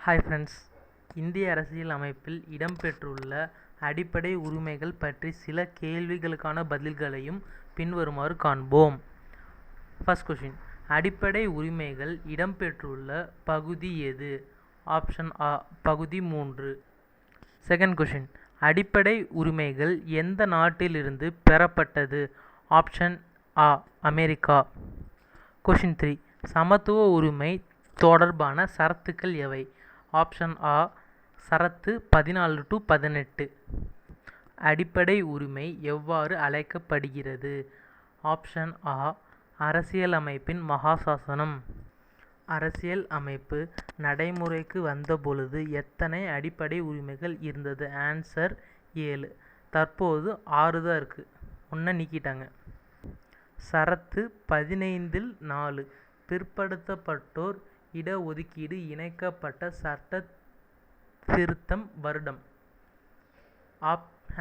Hi friends, இந்திய அரசியல் அமைப்பில் இடம்பெற்றுள்ள அடிப்படை உரிமைகள் பற்றி சில கேள்விகளுக்கான பதில்களையும் பின்வருமாறு காண்போம். ஃபர்ஸ்ட் கொஷின், அடிப்படை உரிமைகள் இடம்பெற்றுள்ள பகுதி எது? ஆப்ஷன் ஆ, பகுதி 3. செகண்ட் கொஷின், அடிப்படை உரிமைகள் எந்த நாட்டிலிருந்து பெறப்பட்டது? ஆப்ஷன் ஆ, அமெரிக்கா. கொஷின் 3, சமத்துவ உரிமை தொடர்பான சரத்துக்கள் எவை? ஆப்ஷன் ஆ, சரத்து 14-18. அடிப்படை உரிமை எவ்வாறு அழைக்கப்படுகிறது? ஆப்ஷன் ஆ, அரசியலமைப்பின் மகாசாசனம். அரசியல் அமைப்பு நடைமுறைக்கு வந்தபொழுது எத்தனை அடிப்படை உரிமைகள் இருந்தது? ஆன்சர் 7. தற்போது 6 தான் இருக்குது, 1 நீக்கிட்டாங்க. சரத்து 15-ல் 4, பிற்படுத்தப்பட்டோர் இடஒதுக்கீடு இணைக்கப்பட்ட சட்ட திருத்தம் வருடம்.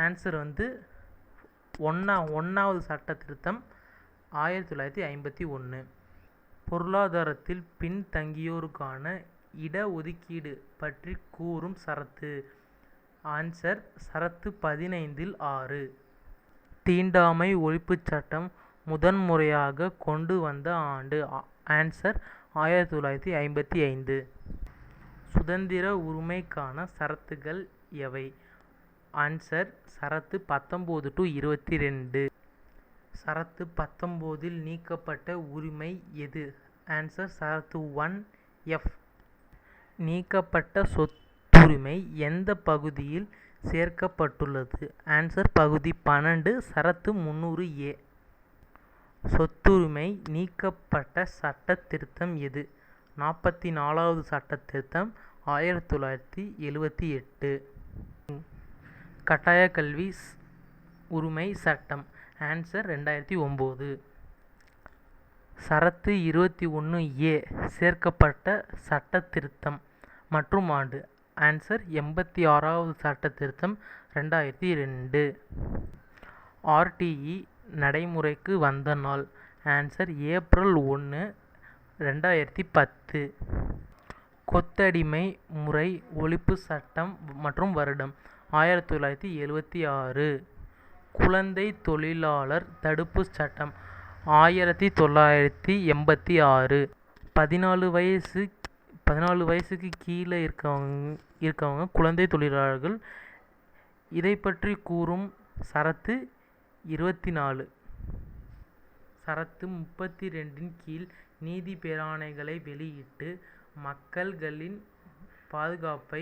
ஆன்சர் வந்து 1வது சட்ட திருத்தம் 1951. பொருளாதாரத்தில் பின்தங்கியோருக்கான இடஒதுக்கீடு பற்றி கூறும் சரத்து. ஆன்சர் சரத்து 15-ல் 6. தீண்டாமை ஒழிப்புச் சட்டம் முதன்முறையாக கொண்டு வந்த ஆண்டு. ஆன்சர் 1955. சுதந்திர உரிமைக்கான சரத்துகள் எவை? ஆன்சர் சரத்து 19-22. சரத்து 19-ல் நீக்கப்பட்ட உரிமை எது? ஆன்சர் சரத்து 1F. நீக்கப்பட்ட சொத்துரிமை எந்த பகுதியில் சேர்க்கப்பட்டுள்ளது? ஆன்சர் பகுதி 12, சரத்து 300A. சொத்துரிமை நீக்கப்பட்ட சட்ட திருத்தம் எது? 44வது சட்ட திருத்தம் 1978. கட்டாய கல்வி உரிமை சட்டம். ஆன்சர் 2009. சரத்து 21A சேர்க்கப்பட்ட சட்ட திருத்தம் மற்றும் ஆண்டு. ஆன்சர் 86வது சட்ட திருத்தம் 2002. RTE நடைமுறைக்கு வந்த நாள். Answer April 1, 2010. கொத்தடிமை முறை ஒழிப்பு சட்டம் மற்றும் வருடம். 1976. குழந்தை தொழிலாளர் தடுப்பு சட்டம் 1986. 14 வயசுக்கு கீழே இருக்கவங்க குழந்தை தொழிலாளர்கள். இதை பற்றி கூறும் சரத்து 24. சரத்து 32-ன் கீழ் நீதி பேராணைகளை வெளியிட்டு மக்கள்களின் பாதுகாப்பை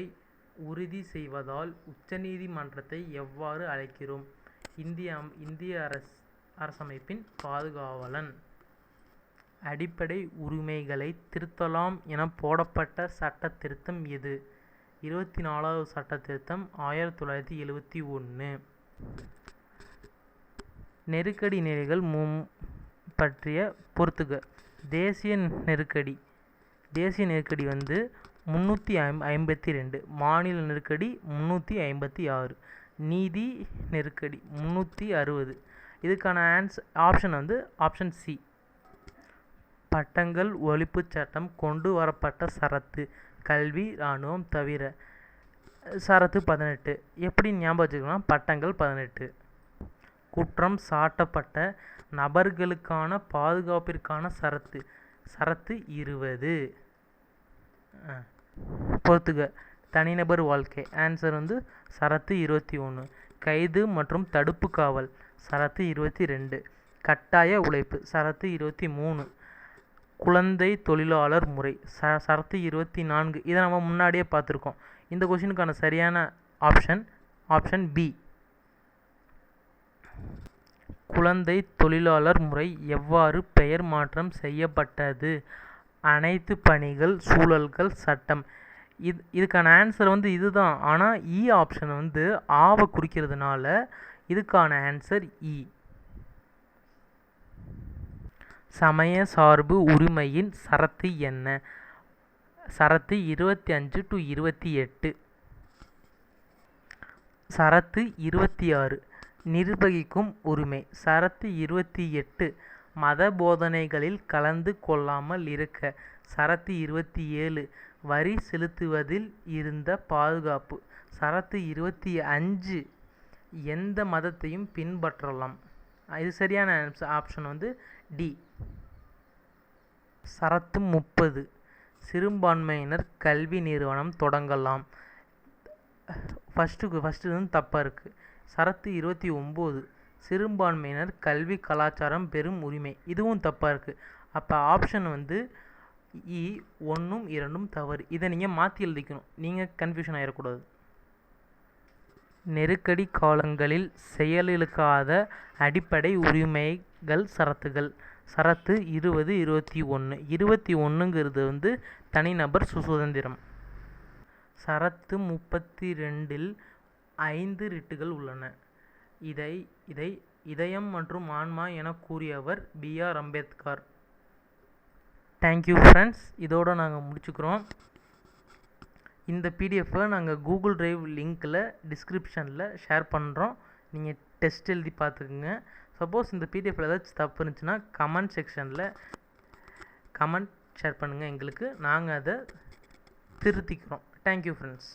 உறுதி செய்வதால் உச்சநீதிமன்றத்தை எவ்வாறு அழைக்கிறோம்? இந்திய அரசமைப்பின் பாதுகாவலன். அடிப்படை உரிமைகளை திருத்தலாம் என போடப்பட்ட சட்ட திருத்தம் எது? 24வது சட்ட திருத்தம் 1971. நெருக்கடி நிலைகள் பற்றிய பொறுத்துக. தேசிய நெருக்கடி வந்து 352. மாநில நெருக்கடி 356. நீதி நெருக்கடி 360. இதுக்கான ஆப்ஷன் வந்து ஆப்ஷன் சி. பட்டங்கள் ஒழிப்புச் சட்டம் கொண்டு வரப்பட்ட சரத்து. கல்வி, இராணுவம் தவிர. சரத்து 18. எப்படி ஞாபகம் வச்சுக்கலாம்? பட்டங்கள் 18. குற்றம் சாட்டப்பட்ட நபர்களுக்கான பாதுகாப்பிற்கான சரத்து. சரத்து 20. பொறுத்துக. தனிநபர் வாழ்க்கை. ஆன்சர் வந்து சரத்து 21. கைது மற்றும் தடுப்பு காவல். சரத்து 22. கட்டாய உழைப்பு. சரத்து 23. குழந்தை தொழிலாளர் முறை. சரத்து 24. இதை நம்ம முன்னாடியே பார்த்துருக்கோம். இந்த கொஷினுக்கான சரியான ஆப்ஷன் பி. குழந்தை தொழிலாளர் முறை எவ்வாறு பெயர் மாற்றம் செய்யப்பட்டது? அனைத்து பணிகள் சூழல்கள் சட்டம். இதுக்கான ஆன்சர் வந்து இதுதான். ஆனால் இ ஆப்ஷன் வந்து ஆவை குறிக்கிறதுனால இதுக்கான ஆன்சர் இ. சமய சார்பு உரிமையின் சரத்து என்ன? சரத்து 25-28. சரத்து 26. நிர்வகிக்கும் உரிமை. சரத்து 28. மத போதனைகளில் கலந்து கொள்ளாமல் இருக்க. சரத்து 27. வரி செலுத்துவதில் இருந்த பாதுகாப்பு. சரத்து 25 எந்த மதத்தையும் பின்பற்றலாம். இது சரியான ஆப்ஷன் வந்து டி. சரத்து 30 சிறுபான்மையினர் கல்வி நிறுவனம் தொடங்கலாம். ஃபஸ்ட்டு வந்து தப்பாக இருக்குது. சரத்து 29 சிறுபான்மையினர் கல்வி கலாச்சாரம் பெரும் உரிமை, இதுவும் தப்பாக இருக்குது. அப்போ ஆப்ஷன் வந்து இ 1ம் 2ம் தவறு. இதை நீங்கள் மாற்றி எழுதிக்கணும், நீங்கள் கன்ஃபியூஷன் ஆகிடக்கூடாது. நெருக்கடி காலங்களில் செயலிழக்காத அடிப்படை உரிமைகள் சரத்துகள். சரத்து 20 21 21ங்கிறது வந்து தனிநபர் சுதந்திரம். சரத்து 32ல் 5 ரிட்டுகள் உள்ளன. இதை இதயம் மற்றும் ஆன்மா என கூறியவர் B.R. அம்பேத்கர். தேங்க்யூ ஃப்ரெண்ட்ஸ், இதோடு நாங்கள் முடிச்சுக்கிறோம். இந்த பிடிஎஃப்பை நாங்கள் கூகுள் டிரைவ் லிங்க்கில் டிஸ்கிரிப்ஷனில் ஷேர் பண்ணுறோம். நீங்கள் டெஸ்ட் எழுதி பார்த்துக்குங்க. சப்போஸ் இந்த பிடிஎஃப்பில் ஏதாச்சும் தப்பு இருந்துச்சுன்னா கமெண்ட் செக்ஷனில் கமெண்ட் ஷேர் பண்ணுங்கள் எங்களுக்கு, நாங்கள் அதை திருத்திக்கிறோம். Thank you friends.